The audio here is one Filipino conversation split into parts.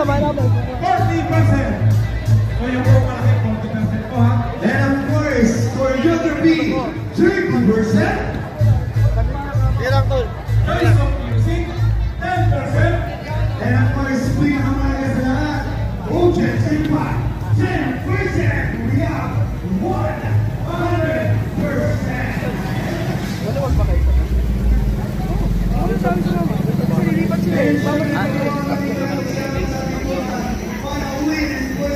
So yung po malaki, 40% po ha. And of course, for you to be 30%. Choice of music, 10%. And of course, pinakamalaga sa lahat, objective pa, 10%. We have 100%.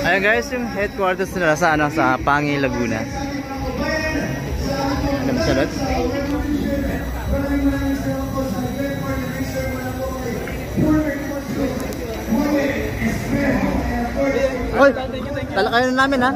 Ayan guys, yung headquarters nila sa sa Pangi, Laguna. Alam sa lot. Oy, talakayan namin ha.